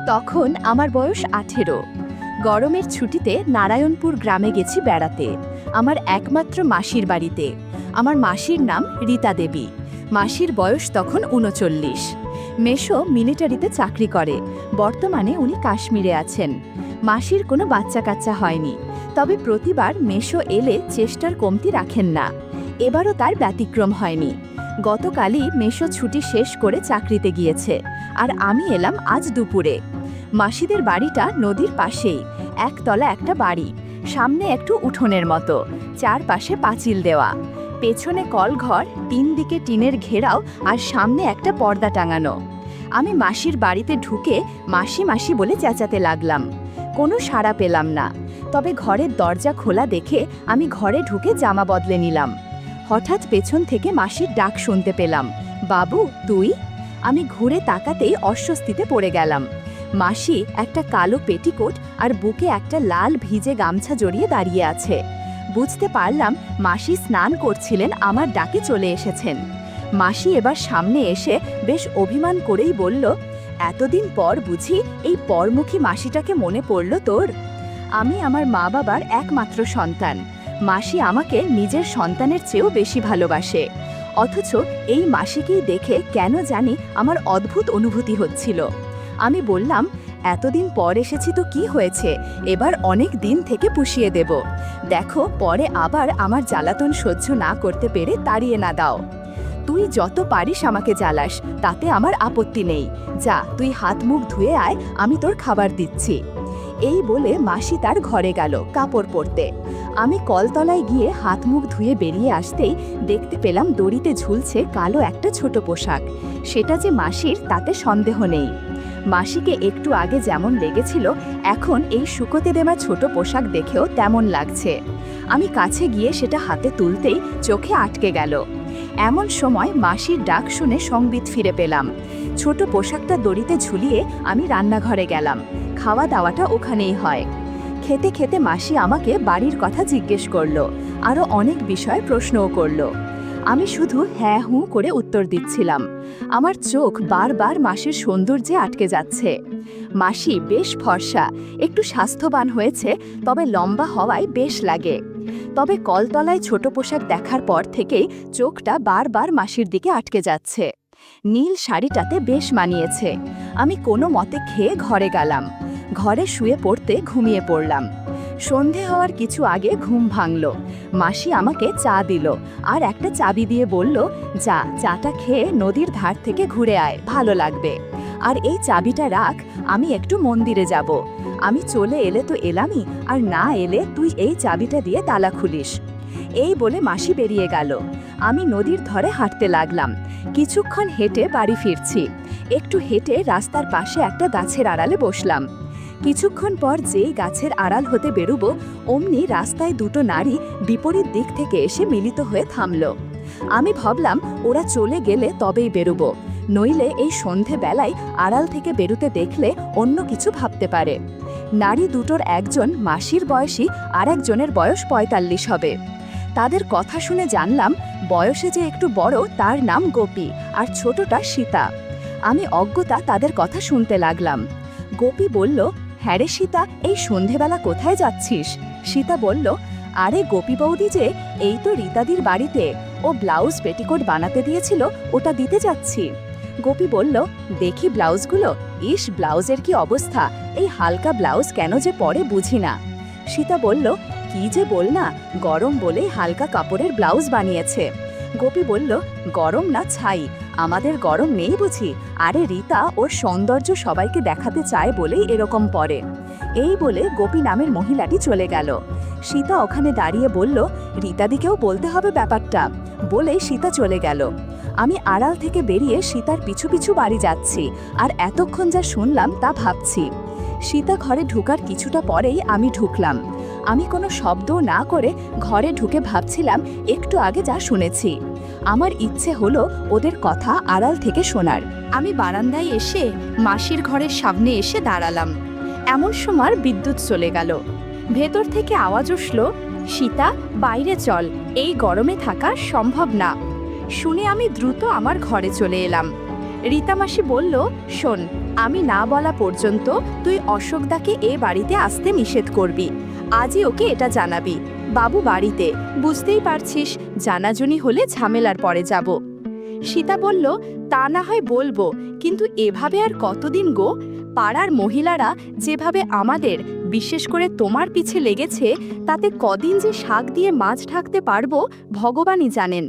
তখন আমার বয়স 18। গরমের ছুটিতে নারায়ণপুর গ্রামে গেছি বেড়াতে, আমার একমাত্র মাসির বাড়িতে। আমার মাসির নাম রীতা দেবী। মাসির বয়স তখন 39। মেশো মিলিটারিতে চাকরি করে, বর্তমানে উনি কাশ্মীরে আছেন। মাসির কোনো বাচ্চা কাচ্চা হয়নি, তবে প্রতিবার মেশো এলে চেষ্টার কমতি রাখেন না। এবারও তার ব্যতিক্রম হয়নি। গতকালই মেশো ছুটি শেষ করে চাকরিতে গিয়েছে, আর আমি এলাম আজ দুপুরে। মাসিদের বাড়িটা নদীর পাশেই, একতলা একটা বাড়ি, সামনে একটু উঠোনের মতো, চারপাশে পাঁচিল দেওয়া, পেছনে কলঘর, 3 দিকে টিনের ঘেরাও, আর সামনে একটা পর্দা টাঙানো। আমি মাসির বাড়িতে ঢুকে মাসি মাসি বলে চেঁচাতে লাগলাম। কোনো সাড়া পেলাম না, তবে ঘরের দরজা খোলা দেখে আমি ঘরে ঢুকে জামা বদলে নিলাম। হঠাৎ পেছন থেকে মাসির ডাক শুনতে পেলাম, বাবু তুই? আমি ঘুরে তাকাতেই অস্বস্তিতে পড়ে গেলাম। মাসি একটা কালো পেটিকোট আর বুকে একটা লাল ভিজে গামছা জড়িয়ে দাঁড়িয়ে আছে। বুঝতে পারলাম মাসি স্নান করছিলেন, আমার ডাকে চলে এসেছেন। মাসি এবার সামনে এসে বেশ অভিমান করেই বলল, এতদিন পর বুঝি এই পরমুখী মাসিটাকে মনে পড়ল তোর? আমি আমার মা বাবার একমাত্র সন্তান। মাসি আমাকে নিজের সন্তানের চেয়েও বেশি ভালোবাসে। অথচ এই মাসিকেই দেখে কেন জানি আমার অদ্ভুত অনুভূতি হচ্ছিল। আমি বললাম, এতদিন পর এসেছি তো কি হয়েছে, এবার অনেক দিন থেকে পুষিয়ে দেব। দেখো পরে আবার আমার জ্বালাতন সহ্য না করতে পেরে তাড়িয়ে না দাও। তুই যত পারিস আমাকে জ্বালাস, তাতে আমার আপত্তি নেই। যা তুই হাত মুখ ধুয়ে আয়, আমি তোর খাবার দিচ্ছি। এই বলে মাসি তার ঘরে গেল কাপড় পরতে। আমি কলতলায় গিয়ে হাত মুখ ধুয়ে বেরিয়ে আসতেই দেখতে পেলাম দড়িতে ঝুলছে কালো একটা ছোট পোশাক। সেটা যে মাসির তাতে সন্দেহ নেই। মাসিকে একটু আগে যেমন লেগেছিল, এখন এই শুকোতে দেওয়া ছোট পোশাক দেখেও তেমন লাগছে। আমি কাছে গিয়ে সেটা হাতে তুলতেই চোখে আটকে গেল। এমন সময় মাসির ডাক শুনে সংবিত ফিরে পেলাম। ছোট পোশাকটা দড়িতে ঝুলিয়ে আমি রান্নাঘরে গেলাম। খাওয়া দাওয়াটা ওখানেই হয়। খেতে খেতে মাসি আমাকে বাড়ির কথা জিজ্ঞেস করলো, আরও অনেক বিষয়ে প্রশ্নও করলো। আমি শুধু হ্যাঁ হুঁ করে উত্তর দিচ্ছিলাম। আমার চোখ বারবার মাসির সৌন্দর্যে আটকে যাচ্ছে। মাসি বেশ ফর্সা, একটু স্বাস্থ্যবান হয়েছে, তবে লম্বা হওয়ায় বেশ লাগে। তবে কলতলায় ছোট পোশাক দেখার পর থেকেই চোখটা বারবার মাসির দিকে আটকে যাচ্ছে। নীল শাড়িটাতে বেশ মানিয়েছে। আমি কোনো মতে খেয়ে ঘরে গেলাম। ঘরে শুয়ে পড়তে ঘুমিয়ে পড়লাম। সন্ধে হওয়ার কিছু আগে ঘুম ভাঙল। মাসি আমাকে চা দিল আর একটা চাবি দিয়ে বলল, যা চাটা খেয়ে নদীর ধার থেকে ঘুরে আয়, ভালো লাগবে। আর এই চাবিটা রাখ, আমি একটু মন্দিরে যাব। আমি চলে এলে তো এলামই, আর না এলে তুই এই চাবিটা দিয়ে তালা খুলিস। এই বলে মাসি বেরিয়ে গেল। আমি নদীর ধারে হাঁটতে লাগলাম। কিছুক্ষণ হেঁটে বাড়ি ফিরছি। একটু হেঁটে রাস্তার পাশে একটা গাছের আড়ালে বসলাম। কিছুক্ষণ পর যেই গাছের আড়াল হতে বেরোবো, অমনি রাস্তায় দুটো নারী বিপরীত দিক থেকে এসে মিলিত হয়ে থামল। আমি ভাবলাম ওরা চলে গেলে তবেই বেরোবো, নইলে এই সন্ধেবেলায় আড়াল থেকে বেরোতে দেখলে অন্য কিছু ভাবতে পারে। নারী দুটোর একজন মাসির বয়সী, আর একজনের বয়স 45 হবে। তাদের কথা শুনে জানলাম বয়সে যে একটু বড় তার নাম গোপী, আর ছোটটা সীতা। আমি অজ্ঞতা তাদের কথা শুনতে লাগলাম। গোপী বলল, হ্যাঁ রে সীতা, এই সন্ধেবেলা কোথায় যাচ্ছিস? সীতা বলল, আরে গোপী বৌদি যে, এই তো রীতাদির বাড়িতে, ও ব্লাউজ পেটিকোট বানাতে দিয়েছিল, ওটা দিতে যাচ্ছি। গোপী বলল, দেখি ব্লাউজগুলো, ইস ব্লাউজের কি অবস্থা, এই হালকা ব্লাউজ কেন যে পরে বুঝি না। সীতা বলল, কি যে বল না, গরম বলেই হালকা কাপড়ের ব্লাউজ বানিয়েছে। গোপী বলল, গরম না ছাই, আমাদের গরম নেই বুঝি, আরে রীতা ওর সৌন্দর্য সবাইকে দেখাতে চায় বলেই এরকম পরে। এই বলে গোপী নামের মহিলাটি চলে গেল। সীতা ওখানে দাঁড়িয়ে বলল, রীতাদিকেও বলতে হবে ব্যাপারটা, বলে সীতা চলে গেল। আমি আড়াল থেকে বেরিয়ে সীতার পিছু পিছু বাড়ি যাচ্ছি, আর এতক্ষণ যা শুনলাম তা ভাবছি। সীতা ঘরে ঢোকার কিছুটা পরেই আমি ঢুকলাম। আমি কোনো শব্দও না করে ঘরে ঢুকে ভাবছিলাম একটু আগে যা শুনেছি। আমার ইচ্ছে হলো ওদের কথা আড়াল থেকে শোনার। আমি বারান্দায় এসে মাসির ঘরের সামনে এসে দাঁড়ালাম। এমন সময় বিদ্যুৎ চলে গেল। ভেতর থেকে আওয়াজ উঠল, সীতা বাইরে চল, এই গরমে থাকা সম্ভব না। শুনে আমি দ্রুত আমার ঘরে চলে এলাম। রীতা মাসি বলল, শোন, আমি না বলা পর্যন্ত তুই অশোকদাকে এ বাড়িতে আসতে নিষেধ করবি। আজই ওকে এটা জানাবি। বাবু বাড়িতে, বুঝতেই পারছিস, জানাজুনি হলে ঝামেলার পরে যাব। সীতা বলল, তা না হয় বলবো, কিন্তু এভাবে আর কতদিন গো? পাড়ার মহিলারা যেভাবে আমাদের, বিশেষ করে তোমার পিছে লেগেছে, তাতে কদিন যে শাক দিয়ে মাছ ঢাকতে পারবো ভগবানই জানেন।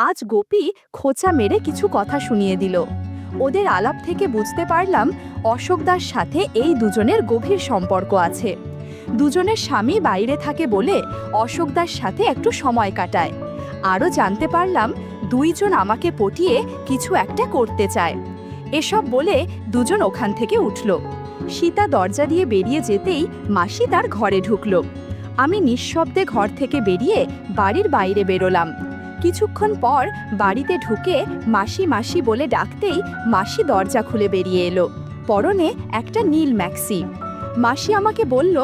আজ গোপী খোঁচা মেরে কিছু কথা শুনিয়ে দিল। ওদের আলাপ থেকে বুঝতে পারলাম অশোকদার সাথে এই দুজনের গভীর সম্পর্ক আছে। দুজনের স্বামী বাইরে থাকে বলে অশোকদার সাথে একটু সময় কাটায়। আরও জানতে পারলাম দুইজন আমাকে পটিয়ে কিছু একটা করতে চায়। এসব বলে দুজন ওখান থেকে উঠল। সীতা দরজা দিয়ে বেরিয়ে যেতেই মাসি তার ঘরে ঢুকল। আমি নিঃশব্দে ঘর থেকে বেরিয়ে বাড়ির বাইরে বেরোলাম। কিছুক্ষণ পর বাড়িতে ঢুকে মাসি মাসি বলে ডাকতেই মাসি দরজা খুলে বেরিয়ে এলো। পরনে একটা নীল ম্যাক্সি। মাসি আমাকে বলল,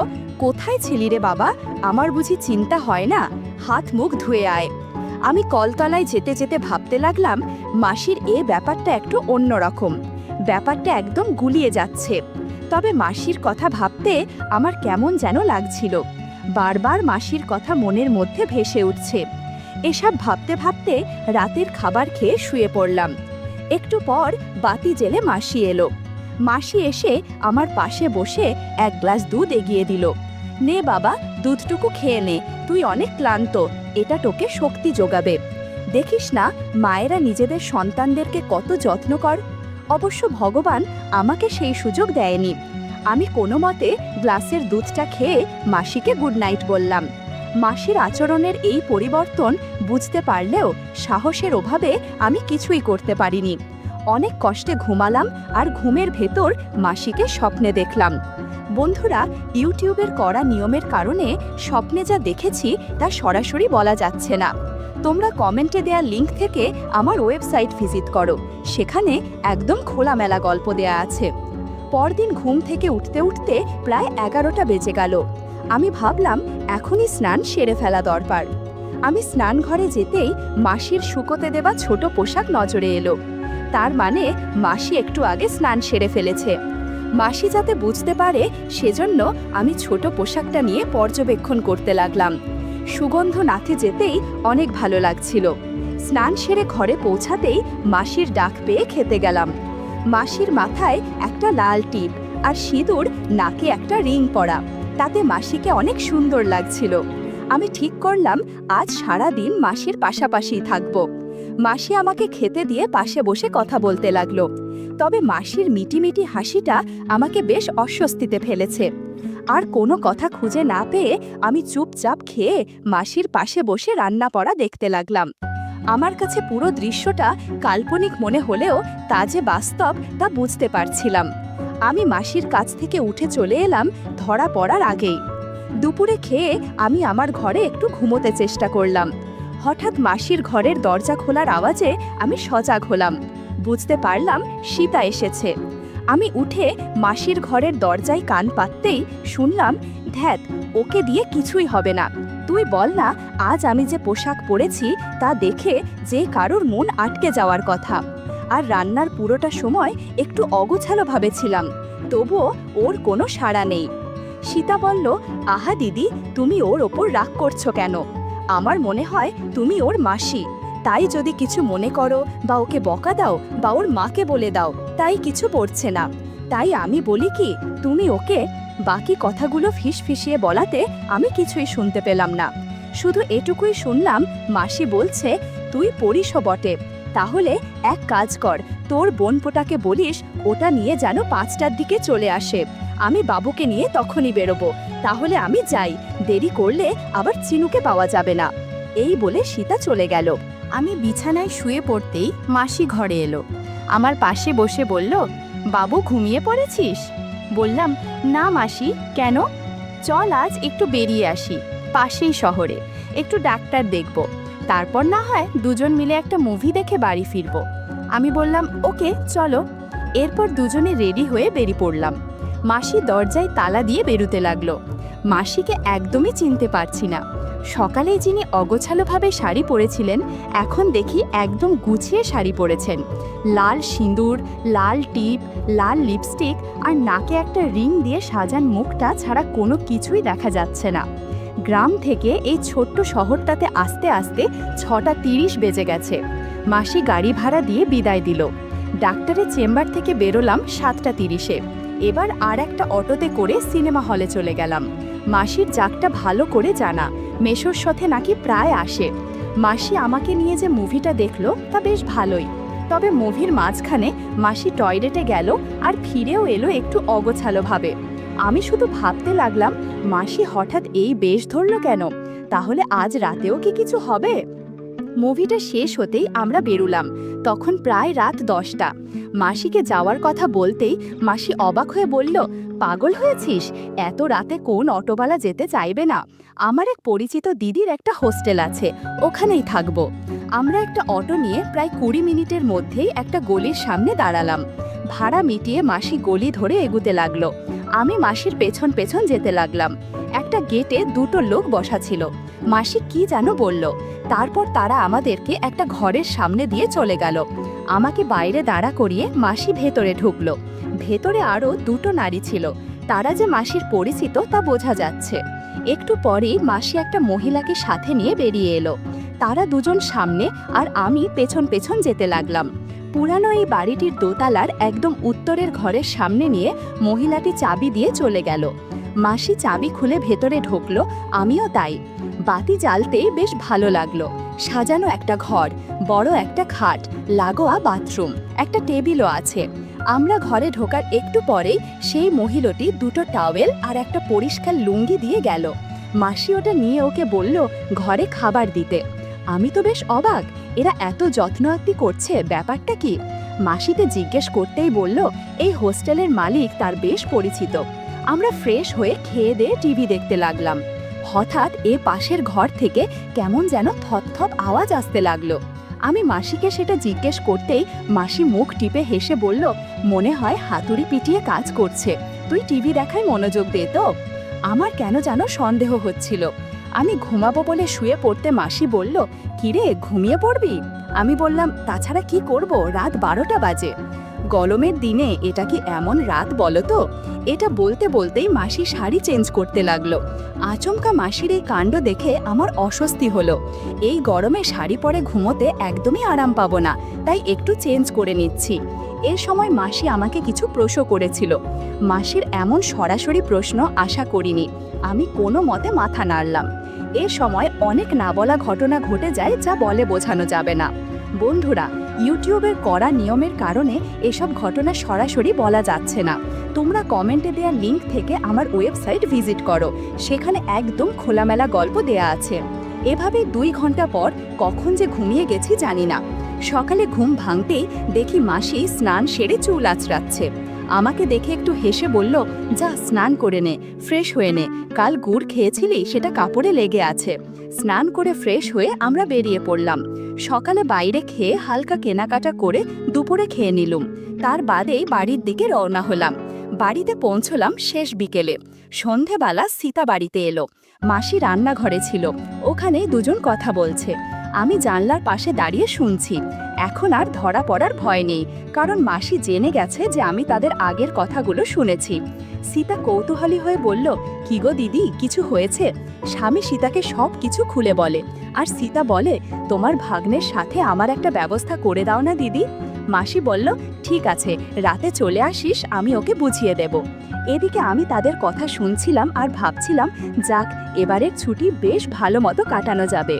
কোথায় ছিলি রে বাবা? আমার বুঝি চিন্তা হয় না? হাত মুখ ধুয়ে আয়। আমি কলতলায় যেতে যেতে ভাবতে লাগলাম, মাসির এ ব্যাপারটা একটু অন্যরকম। ব্যাপারটা একদম গুলিয়ে যাচ্ছে। তবে মাসির কথা ভাবতে আমার কেমন যেন লাগছিল। বারবার মাসির কথা মনের মধ্যে ভেসে উঠছে। এসব ভাবতে ভাবতে রাতের খাবার খেয়ে শুয়ে পড়লাম। একটু পর বাতি জেলে মাসি এলো। মাসি এসে আমার পাশে বসে এক গ্লাস দুধ এগিয়ে দিল। নে বাবা, দুধটুকু খেয়ে নে, তুই অনেক ক্লান্ত, এটা তোকে শক্তি যোগাবে। দেখিস না মায়েরা নিজেদের সন্তানদেরকে কত যত্ন কর। অবশ্য ভগবান আমাকে সেই সুযোগ দেয়নি। আমি কোনো মতে গ্লাসের দুধটা খেয়ে মাসিকে গুড নাইট বললাম। মাসির আচরণের এই পরিবর্তন বুঝতে পারলেও সাহসের অভাবে আমি কিছুই করতে পারিনি। অনেক কষ্টে ঘুমালাম আর ঘুমের ভেতর মাসিকে স্বপ্নে দেখলাম। বন্ধুরা, ইউটিউবের কড়া নিয়মের কারণে স্বপ্নে যা দেখেছি তা সরাসরি বলা যাচ্ছে না। তোমরা কমেন্টে দেয়া লিংক থেকে আমার ওয়েবসাইট ভিজিট করো, সেখানে একদম খোলামেলা গল্প দেয়া আছে। পরদিন ঘুম থেকে উঠতে উঠতে প্রায় 11টা বেজে গেল। আমি ভাবলাম এখনই স্নান সেরে ফেলা দরকার। আমি স্নান ঘরে যেতেই মাসির শুকোতে দেওয়া ছোট পোশাক নজরে এলো। তার মানে মাসি একটু আগে স্নান সেরে ফেলেছে। মাসি যাতে বুঝতে পারে সেজন্য আমি ছোট পোশাকটা নিয়ে পর্যবেক্ষণ করতে লাগলাম। সুগন্ধ নাথে যেতেই অনেক ভালো লাগছিল। স্নান সেরে ঘরে পৌঁছাতেই মাসির ডাক পেয়ে খেতে গেলাম। মাসির মাথায় একটা লাল টিপ আর সিঁদুর, নাকে একটা রিং পরা, তাতে মাসিকে অনেক সুন্দর লাগছিল। আমি ঠিক করলাম আজ সারা দিন মাসির পাশাপাশি থাকব। মাসি আমাকে খেতে দিয়ে পাশে বসে কথা বলতে লাগলো। তবে মাসির মিটিমিটি হাসিটা আমাকে বেশ অস্বস্তিতে ফেলেছে। আর কোনো কথা খুঁজে না পেয়ে আমি চুপচাপ খেয়ে মাসির পাশে বসে রান্না পড়া দেখতে লাগলাম। আমার কাছে পুরো দৃশ্যটা কাল্পনিক মনে হলেও তা যে বাস্তব তা বুঝতে পারছিলাম। আমি মাসির কাছ থেকে উঠে চলে এলাম ধরা পড়ার আগেই। দুপুরে খেয়ে আমি আমার ঘরে একটু ঘুমোতে চেষ্টা করলাম। হঠাৎ মাসির ঘরের দরজা খোলার আওয়াজে আমি সজাগ হলাম। বুঝতে পারলাম সীতা এসেছে। আমি উঠে মাসির ঘরের দরজায় কান পাততেই শুনলাম, ধ্যাত, ওকে দিয়ে কিছুই হবে না। তুই বল না, আজ আমি যে পোশাক পরেছি তা দেখে যে কারোর মন আটকে যাওয়ার কথা। আর রান্নার পুরোটা সময় একটু অগোছালো ভাবেছিলাম, তবুও ওর কোনো সাড়া নেই। সীতা বলল, আহা দিদি, তুমি ওর ওপর রাগ করছো কেন? আমার মনে হয় তুমি ওর মাসি, তাই যদি কিছু মনে করো বা ওকে বকা দাও বা ওর মাকে বলে দাও, তাই কিছু পড়ছে না। তাই আমি বলি কি, তুমি ওকে। বাকি কথাগুলো ফিসফিসিয়ে বলাতে আমি কিছুই শুনতে পেলাম না। শুধু এটুকুই শুনলাম, মাসি বলছে, তুই পড়িসও বটে, তাহলে এক কাজ কর, তোর বোনপোটাকে বলিস ওটা নিয়ে যেন 5টার দিকে চলে আসে। আমি বাবুকে নিয়ে তখনই বেরোবো, তাহলে আমি যাই, দেরি করলে আবার চিনুকে পাওয়া যাবে না। এই বলে সীতা চলে গেল। আমি বিছানায় শুয়ে পড়তেই মাসি ঘরে এলো। আমার পাশে বসে বলল, বাবু ঘুমিয়ে পড়েছিস? বললাম, না মাসি, কেন? চল আজ একটু বেরিয়ে আসি, পাশেই শহরে একটু ডাক্তার দেখব, তারপর না হয় দুজন মিলে একটা মুভি দেখে বাড়ি ফিরব। আমি বললাম, ওকে চলো। এরপর দুজনে রেডি হয়ে বেরিয়ে পড়লাম। মাসি দরজায় তালা দিয়ে বেরোতে লাগলো। মাসিকে একদমই চিনতে পারছি না। সকালে যিনি অগোছালোভাবে শাড়ি পরেছিলেন, এখন দেখি একদম গুছিয়ে শাড়ি পরেছেন। লাল সিঁদুর, লাল টিপ, লাল লিপস্টিক আর নাকে একটা রিং দিয়ে সাজান মুখটা ছাড়া কোনো কিছুই দেখা যাচ্ছে না। গ্রাম থেকে এই ছোট্ট শহরটাতে আসতে আসতে 6:30 বেজে গেছে। মাসি গাড়ি ভাড়া দিয়ে বিদায় দিল। ডাক্তারের চেম্বার থেকে বেরোলাম 7:30-এ। এবার আর একটা অটোতে করে সিনেমা হলে চলে গেলাম। মাসির জাগটা ভালো করে জানা, মেশোর সাথে নাকি প্রায় আসে। মাসি আমাকে নিয়ে যে মুভিটা দেখলো তা বেশ ভালোই, তবে মুভির মাঝখানে মাসি টয়লেটে গেল আর ফিরেও এলো একটু অগোছালোভাবে। আমি শুধু ভাবতে লাগলাম, মাসি হঠাৎ এই বেশ ধরল কেন? তাহলে আজ রাতেও কি কিছু হবে? মুভিটা শেষ হতেই আমরা বেরুলাম। তখন প্রায় রাত 10টা। মাসিকে যাওয়ার কথা বলতেই মাসি অবাক হয়ে বলল, পাগল হয়েছিস? এত রাতে কোন অটোওয়ালা যেতে চাইবে না? আমার এক পরিচিত দিদির একটা হোস্টেল আছে, ওখানেই থাকবো। আমরা একটা অটো নিয়ে প্রায় 20 মিনিটের মধ্যেই একটা গলির সামনে দাঁড়ালাম। ভাড়া মিটিয়ে মাসি গলি ধরে এগুতে লাগলো। আমি মাসির পেছন পেছন যেতে লাগলাম। একটা গেটে 2টো লোক বসা ছিল। মাসি কি যেন বলল, তারপর তারা আমাদেরকে একটা ঘরের সামনে দিয়ে চলে গেল। আমাকে বাইরে দাঁড়া করিয়ে মাসি ভেতরে ঢুকলো। ভেতরে আরও 2টো নারী ছিল। তারা যে মাসির পরিচিত তা বোঝা যাচ্ছে। একটু পরেই মাসি একটা মহিলাকে সাথে নিয়ে বেরিয়ে এলো। তারা দুজন সামনে আর আমি পেছন পেছন যেতে লাগলাম। পুরানো এই বাড়িটির দোতলার একদম উত্তরের ঘরের সামনে নিয়ে মহিলাটি চাবি দিয়ে চলে গেল। মাসি চাবি খুলে ভেতরে ঢুকলো, আমিও তাই। বাতি জ্বালতেই বেশ ভালো লাগলো। সাজানো একটা ঘর, বড় একটা খাট, লাগোয়া বাথরুম, একটা টেবিলও আছে। আমরা ঘরে ঢোকার একটু পরেই সেই মহিলাটি 2টো টাওয়েল আর একটা পরিষ্কার লুঙ্গি দিয়ে গেল। মাসি ওটা নিয়ে ওকে বলল ঘরে খাবার দিতে। আমি তো বেশ অবাক, এরা এত যত্ন আত্তি করছে, ব্যাপারটা কি? মাসিতে জিজ্ঞেস করতেই বলল এই হোস্টেলের মালিক তার বেশ পরিচিত। আমরা ফ্রেশ হয়ে খেয়ে দিয়ে টিভি দেখতে লাগলাম। হঠাৎ পাশের ঘর থেকে কেমন যেন থপথপ আওয়াজ আসতে লাগলো। আমি মাসিকে সেটা জিজ্ঞেস করতেই মাসি মুখ টিপে হেসে বলল, মনে হয় হাতুড়ি পিটিয়ে কাজ করছে, তুই টিভি দেখায় মনোযোগ দে তো। আমার কেন যেন সন্দেহ হচ্ছিল। আমি ঘুমাবো বলে শুয়ে পড়তে মাসি বলল, কিরে ঘুমিয়ে পড়বি? আমি বললাম, তাছাড়া কি করব, রাত 12টা বাজে। গরমের দিনে এটা কি এমন রাত বলো তো? এটা বলতে বলতেই মাসি শাড়ি চেঞ্জ করতে লাগলো। আচমকা মাসির এই কাণ্ড দেখে আমার অস্বস্তি হলো। এই গরমে শাড়ি পরে ঘুমোতে একদমই আরাম পাবো না, তাই একটু চেঞ্জ করে নিচ্ছি। এর সময় মাসি আমাকে কিছু প্রশ্ন করেছিল। মাসির এমন সরাসরি প্রশ্ন আশা করিনি। আমি কোনো মতে মাথা নাড়লাম। এ সময় অনেক না বলা ঘটনা ঘটে যায়, যা বলে বোঝানো যাবে না। বন্ধুরা, ইউটিউবের কড়া নিয়মের কারণে এসব ঘটনা সরাসরি বলা যাচ্ছে না। তোমরা কমেন্টে দেওয়া লিঙ্ক থেকে আমার ওয়েবসাইট ভিজিট করো, সেখানে একদম খোলামেলা গল্প দেয়া আছে। এভাবে 2 ঘন্টা পর কখন যে ঘুমিয়ে গেছি জানি না। সকালে ঘুম ভাঙতেই দেখি মাসি স্নান সেরে চুল আঁচড়াচ্ছে। আমাকে দেখে একটু হেসে বলল, যা স্নান করে নে, ফ্রেশ হয়ে নে, কাল গুড় খেয়েছিলি সেটা কাপড়ে লেগে আছে। স্নান করে ফ্রেশ হয়ে আমরা বেরিয়ে পড়লাম। সকালে বাইরে খেয়ে হালকা কেনাকাটা করে দুপুরে খেয়ে নিলুম। তার বাদেই বাড়ির দিকে রওনা হলাম। বাড়িতে পৌঁছলাম শেষ বিকেলে। সন্ধেবেলা সীতা বাড়িতে এলো। মাসি রান্নাঘরে ছিল, ওখানে দুজন কথা বলছে। আমি জানলার পাশে দাঁড়িয়ে শুনছি। এখন আর ধরা পড়ার ভয় নেই, কারণ মাসি জেনে গেছে যে আমি তাদের আগের কথাগুলো শুনেছি। সীতা কৌতূহলী হয়ে বলল, কি গো দিদি, কিছু হয়েছে? স্বামী সীতাকে সব কিছু খুলে বলে, আর সীতা বলে, তোমার ভাগ্নের সাথে আমার একটা ব্যবস্থা করে দাও না দিদি। মাসি বলল, ঠিক আছে, রাতে চলে আসিস, আমি ওকে বুঝিয়ে দেব। এদিকে আমি তাদের কথা শুনছিলাম আর ভাবছিলাম, যাক, এবারের ছুটি বেশ ভালো মতো কাটানো যাবে।